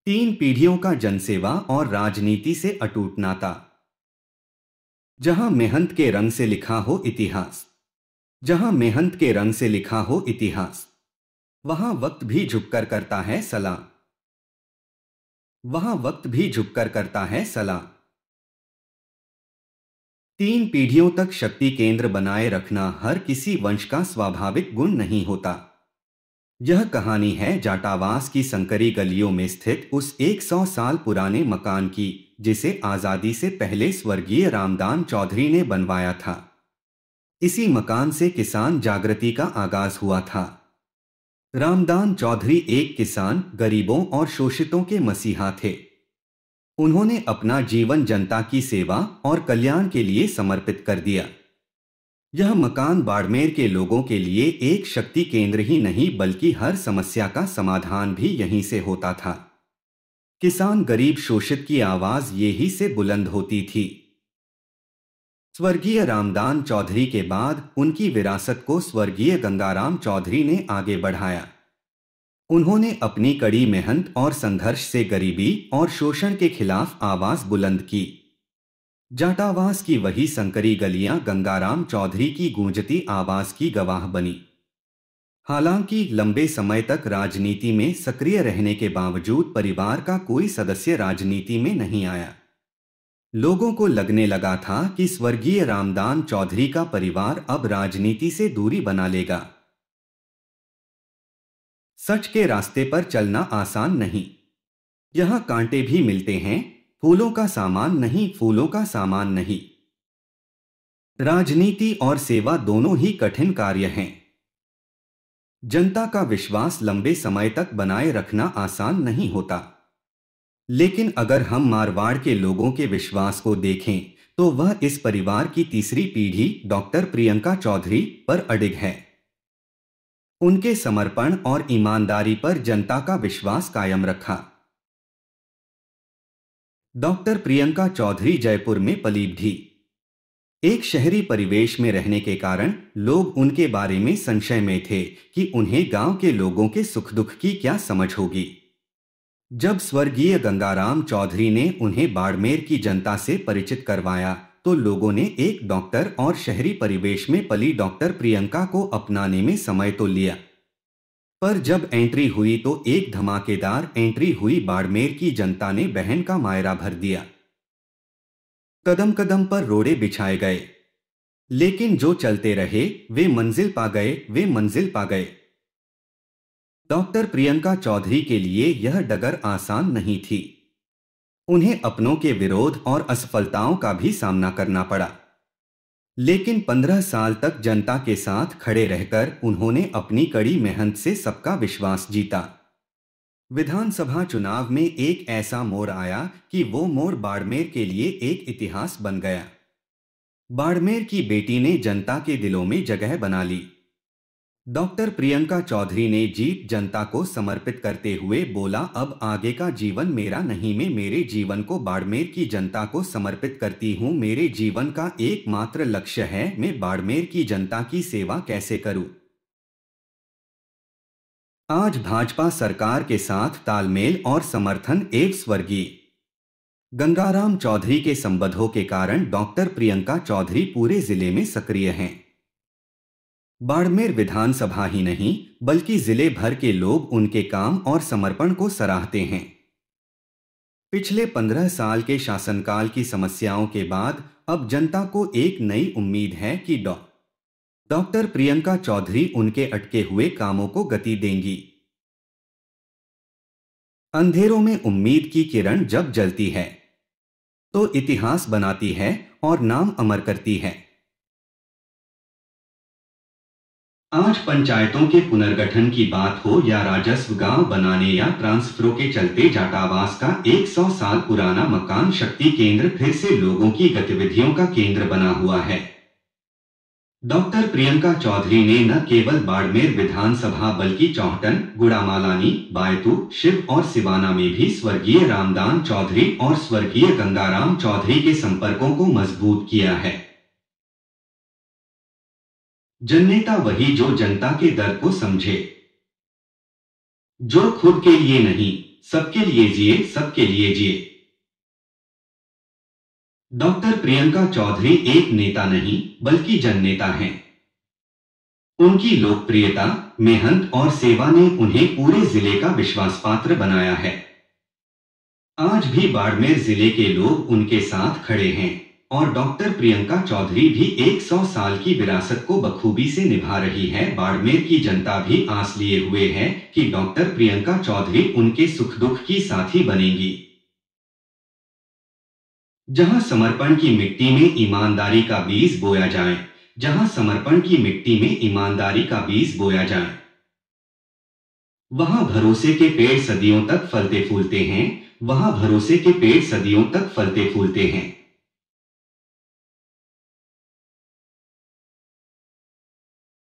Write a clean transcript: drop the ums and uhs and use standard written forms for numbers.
तीन पीढ़ियों का जनसेवा और राजनीति से अटूट नाता। जहां मेहनत के रंग से लिखा हो इतिहास, जहां मेहनत के रंग से लिखा हो इतिहास, वहां वक्त भी झुककर करता है सलाम। वहां वक्त भी झुककर करता है सलाम। तीन पीढ़ियों तक शक्ति केंद्र बनाए रखना हर किसी वंश का स्वाभाविक गुण नहीं होता। यह कहानी है जाटावास की संकरी गलियों में स्थित उस 100 साल पुराने मकान की, जिसे आजादी से पहले स्वर्गीय रामदान चौधरी ने बनवाया था। इसी मकान से किसान जागृति का आगाज हुआ था। रामदान चौधरी एक किसान, गरीबों और शोषितों के मसीहा थे। उन्होंने अपना जीवन जनता की सेवा और कल्याण के लिए समर्पित कर दिया। यह मकान बाड़मेर के लोगों के लिए एक शक्ति केंद्र ही नहीं बल्कि हर समस्या का समाधान भी यहीं से होता था। किसान गरीब शोषित की आवाज यहीं से बुलंद होती थी। स्वर्गीय रामदान चौधरी के बाद उनकी विरासत को स्वर्गीय गंगाराम चौधरी ने आगे बढ़ाया। उन्होंने अपनी कड़ी मेहनत और संघर्ष से गरीबी और शोषण के खिलाफ आवाज बुलंद की। जाटावास की वही संकरी गलियां गंगाराम चौधरी की गूंजती आवाज की गवाह बनी। हालांकि लंबे समय तक राजनीति में सक्रिय रहने के बावजूद परिवार का कोई सदस्य राजनीति में नहीं आया। लोगों को लगने लगा था कि स्वर्गीय रामदान चौधरी का परिवार अब राजनीति से दूरी बना लेगा। सच के रास्ते पर चलना आसान नहीं। यहाँ कांटे भी मिलते हैं, फूलों का सामान नहीं, फूलों का सामान नहीं। राजनीति और सेवा दोनों ही कठिन कार्य हैं। जनता का विश्वास लंबे समय तक बनाए रखना आसान नहीं होता। लेकिन अगर हम मारवाड़ के लोगों के विश्वास को देखें तो वह इस परिवार की तीसरी पीढ़ी डॉक्टर प्रियंका चौधरी पर अडिग है। उनके समर्पण और ईमानदारी पर जनता का विश्वास कायम रखा। डॉक्टर प्रियंका चौधरी जयपुर में पली बढ़ी। एक शहरी परिवेश में रहने के कारण लोग उनके बारे में संशय में थे कि उन्हें गांव के लोगों के सुख दुख की क्या समझ होगी। जब स्वर्गीय गंगाराम चौधरी ने उन्हें बाड़मेर की जनता से परिचित करवाया तो लोगों ने एक डॉक्टर और शहरी परिवेश में पली डॉक्टर प्रियंका को अपनाने में समय तो लिया, पर जब एंट्री हुई तो एक धमाकेदार एंट्री हुई। बाड़मेर की जनता ने बहन का मायरा भर दिया। कदम कदम पर रोड़े बिछाए गए, लेकिन जो चलते रहे वे मंजिल पा गए, वे मंजिल पा गए। डॉक्टर प्रियंका चौधरी के लिए यह डगर आसान नहीं थी। उन्हें अपनों के विरोध और असफलताओं का भी सामना करना पड़ा, लेकिन 15 साल तक जनता के साथ खड़े रहकर उन्होंने अपनी कड़ी मेहनत से सबका विश्वास जीता। विधानसभा चुनाव में एक ऐसा मोड़ आया कि वो मोड़ बाड़मेर के लिए एक इतिहास बन गया। बाड़मेर की बेटी ने जनता के दिलों में जगह बना ली। डॉक्टर प्रियंका चौधरी ने जीत जनता को समर्पित करते हुए बोला, अब आगे का जीवन मेरा नहीं, मैं मेरे जीवन को बाड़मेर की जनता को समर्पित करती हूँ। मेरे जीवन का एकमात्र लक्ष्य है, मैं बाड़मेर की जनता की सेवा कैसे करूँ। आज भाजपा सरकार के साथ तालमेल और समर्थन एवं स्वर्गीय गंगाराम चौधरी के संबंधों के कारण डॉक्टर प्रियंका चौधरी पूरे जिले में सक्रिय हैं। बाड़मेर विधानसभा ही नहीं बल्कि जिले भर के लोग उनके काम और समर्पण को सराहते हैं। पिछले 15 साल के शासनकाल की समस्याओं के बाद अब जनता को एक नई उम्मीद है कि डॉक्टर प्रियंका चौधरी उनके अटके हुए कामों को गति देंगी। अंधेरों में उम्मीद की किरण जब जलती है तो इतिहास बनाती है और नाम अमर करती है। आज पंचायतों के पुनर्गठन की बात हो या राजस्व गांव बनाने या ट्रांसफरों के चलते जाटावास का 100 साल पुराना मकान शक्ति केंद्र फिर से लोगों की गतिविधियों का केंद्र बना हुआ है। डॉक्टर प्रियंका चौधरी ने न केवल बाड़मेर विधानसभा बल्कि चौहटन, गुड़ामालानी, बायतू, शिव और सिवाना में भी स्वर्गीय रामदान चौधरी और स्वर्गीय गंगाराम चौधरी के संपर्कों को मजबूत किया है। जननेता वही जो जनता के दर्द को समझे, जो खुद के लिए नहीं सबके लिए जिए, सबके लिए जिए। डॉक्टर प्रियंका चौधरी एक नेता नहीं बल्कि जननेता हैं। उनकी लोकप्रियता, मेहनत और सेवा ने उन्हें पूरे जिले का विश्वास पात्र बनाया है। आज भी बाड़मेर जिले के लोग उनके साथ खड़े हैं और डॉक्टर प्रियंका चौधरी भी 100 साल की विरासत को बखूबी से निभा रही है। बाड़मेर की जनता भी आस लिए हुए है कि डॉक्टर प्रियंका चौधरी उनके सुख दुख की साथी बनेंगी। जहां समर्पण की मिट्टी में ईमानदारी का बीज बोया जाए, जहां समर्पण की मिट्टी में ईमानदारी का बीज बोया जाए, वहां भरोसे के पेड़ सदियों तक फलते फूलते हैं। वहां भरोसे के पेड़ सदियों तक फलते फूलते हैं।